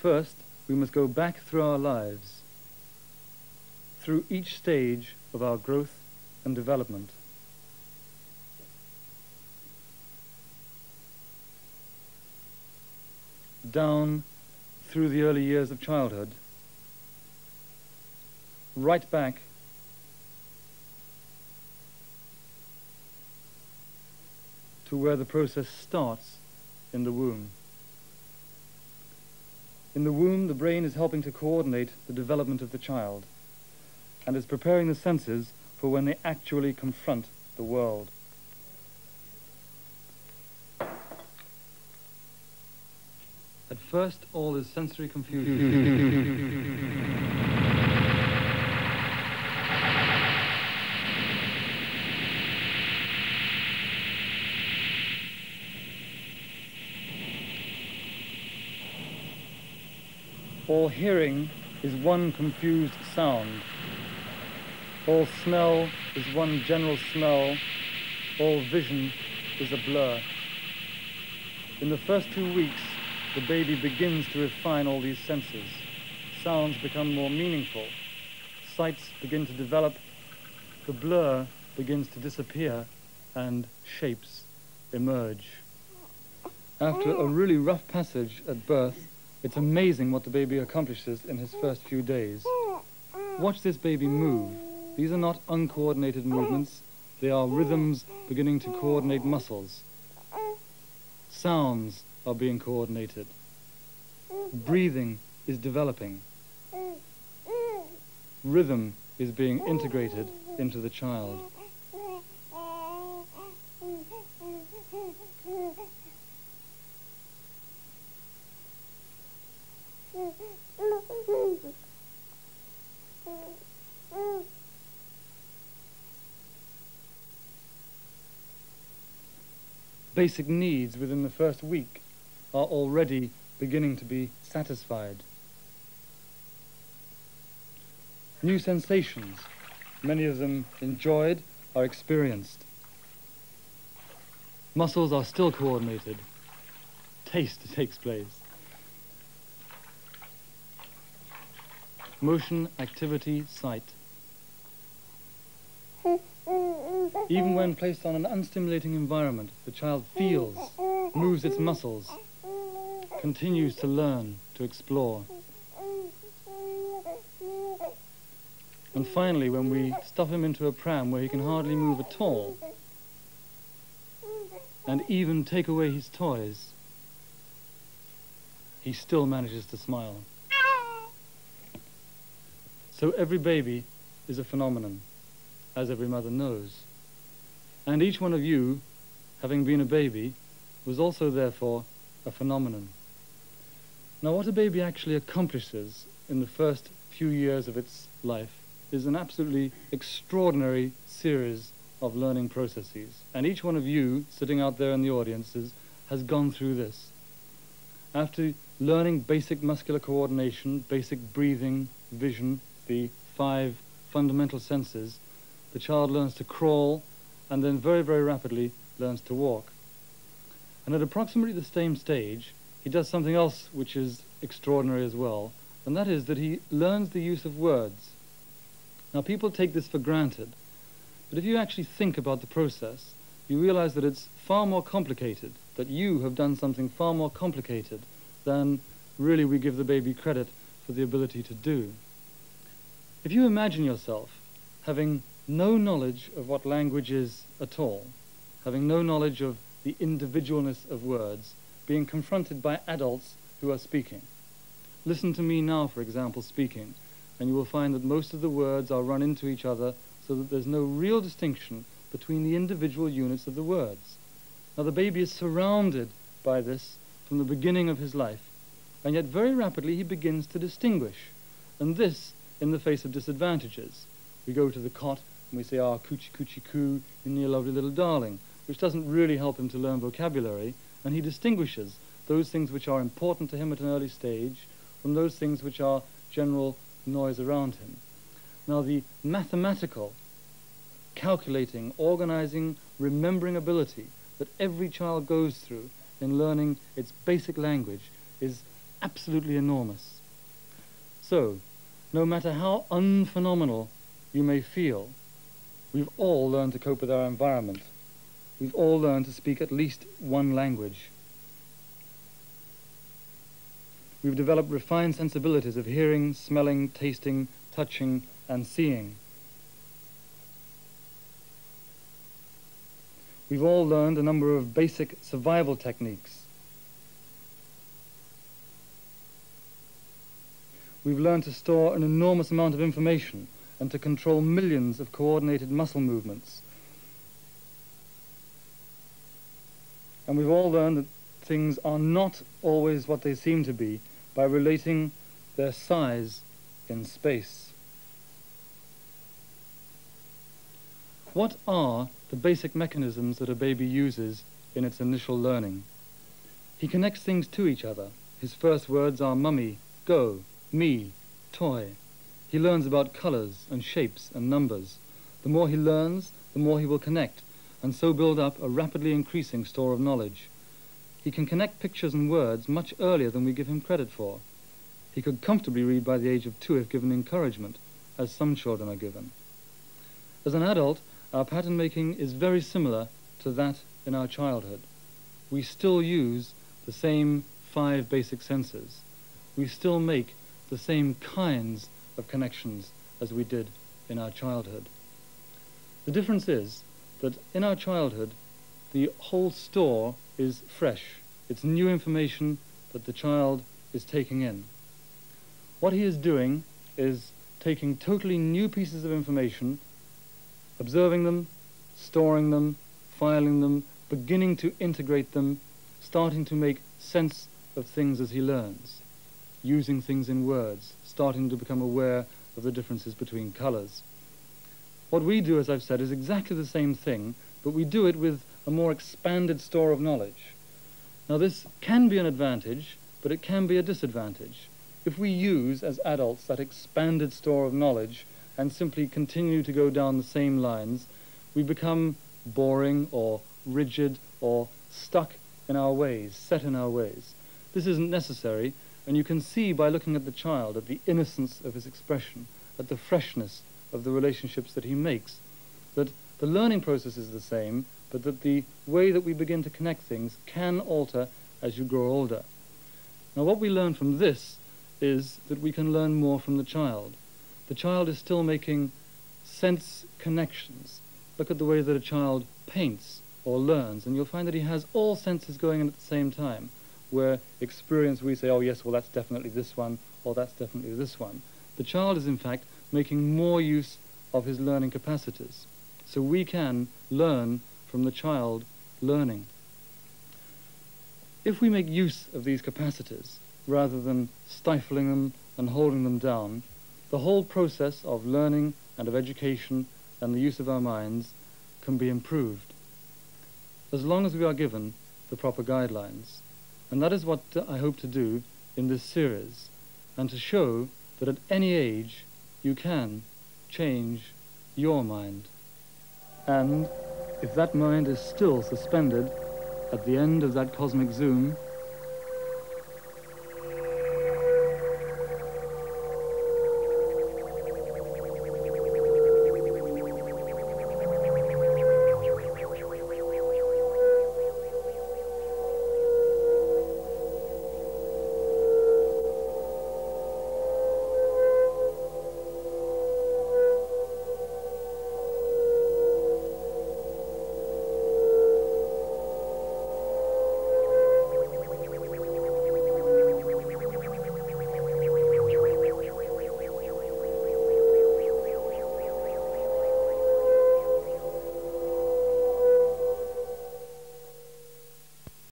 first, we must go back through our lives, through each stage of our growth and development. Down through the early years of childhood, right back to where the process starts in the womb. In the womb, the brain is helping to coordinate the development of the child and is preparing the senses for when they actually confront the world. At first, all is sensory confusion. All hearing is one confused sound. All smell is one general smell. All vision is a blur. In the first 2 weeks, the baby begins to refine all these senses. Sounds become more meaningful. Sights begin to develop. The blur begins to disappear and shapes emerge. After a really rough passage at birth, it's amazing what the baby accomplishes in his first few days. Watch this baby move. These are not uncoordinated movements. They are rhythms beginning to coordinate muscles. Sounds are being coordinated. Breathing is developing. Rhythm is being integrated into the child. Basic needs within the first week are already beginning to be satisfied. New sensations, many of them enjoyed, are experienced. Muscles are still coordinated. Taste takes place. Motion, activity, sight. Even when placed on an unstimulating environment, the child feels, moves its muscles, continues to learn, to explore. And finally, when we stuff him into a pram where he can hardly move at all, and even take away his toys, he still manages to smile. So every baby is a phenomenon, as every mother knows. And each one of you, having been a baby, was also therefore a phenomenon. Now, what a baby actually accomplishes in the first few years of its life is an absolutely extraordinary series of learning processes. And each one of you, sitting out there in the audiences, has gone through this. After learning basic muscular coordination, basic breathing, vision, the 5 fundamental senses, the child learns to crawl and then very, very rapidly learns to walk. And at approximately the same stage, he does something else which is extraordinary as well, and that is that he learns the use of words. Now, people take this for granted, but if you actually think about the process, you realize that it's far more complicated, that you have done something far more complicated than really we give the baby credit for the ability to do. If you imagine yourself having no knowledge of what language is at all, having no knowledge of the individualness of words, being confronted by adults who are speaking. Listen to me now, for example, speaking, and you will find that most of the words are run into each other so that there's no real distinction between the individual units of the words. Now, the baby is surrounded by this from the beginning of his life, and yet very rapidly he begins to distinguish, and this in the face of disadvantages. We go to the cot and we say, "Ah, coochie coochie coo, in your lovely little darling," which doesn't really help him to learn vocabulary, and he distinguishes those things which are important to him at an early stage from those things which are general noise around him. Now, the mathematical, calculating, organizing, remembering ability that every child goes through in learning its basic language is absolutely enormous. So, no matter how unphenomenal you may feel, we've all learned to cope with our environment. We've all learned to speak at least one language. We've developed refined sensibilities of hearing, smelling, tasting, touching, and seeing. We've all learned a number of basic survival techniques. We've learned to store an enormous amount of information and to control millions of coordinated muscle movements. And we've all learned that things are not always what they seem to be by relating their size in space. What are the basic mechanisms that a baby uses in its initial learning? He connects things to each other. His first words are mummy, go, me, toy. He learns about colors and shapes and numbers. The more he learns, the more he will connect, and so build up a rapidly increasing store of knowledge. He can connect pictures and words much earlier than we give him credit for. He could comfortably read by the age of 2 if given encouragement, as some children are given. As an adult, our pattern making is very similar to that in our childhood. We still use the same 5 basic senses. We still make the same kinds of connections as we did in our childhood. The difference is that in our childhood, the whole store is fresh. It's new information that the child is taking in. What he is doing is taking totally new pieces of information, observing them, storing them, filing them, beginning to integrate them, starting to make sense of things as he learns, using things in words, starting to become aware of the differences between colors. What we do, as I've said, is exactly the same thing, but we do it with a more expanded store of knowledge. Now, this can be an advantage, but it can be a disadvantage. If we use, as adults, that expanded store of knowledge and simply continue to go down the same lines, we become boring or rigid or stuck in our ways, set in our ways. This isn't necessary, and you can see by looking at the child, at the innocence of his expression, at the freshness of the relationships that he makes, that the learning process is the same, but that the way that we begin to connect things can alter as you grow older. Now, what we learn from this is that we can learn more from the child. The child is still making sense connections. Look at the way that a child paints or learns, and you'll find that he has all senses going in at the same time, where experience we say, oh yes, well that's definitely this one, or that's definitely this one. The child is in fact making more use of his learning capacities. So we can learn from the child learning. If we make use of these capacities, rather than stifling them and holding them down, the whole process of learning and of education and the use of our minds can be improved, as long as we are given the proper guidelines. And that is what I hope to do in this series, and to show that at any age you can change your mind. And if that mind is still suspended at the end of that cosmic zoom,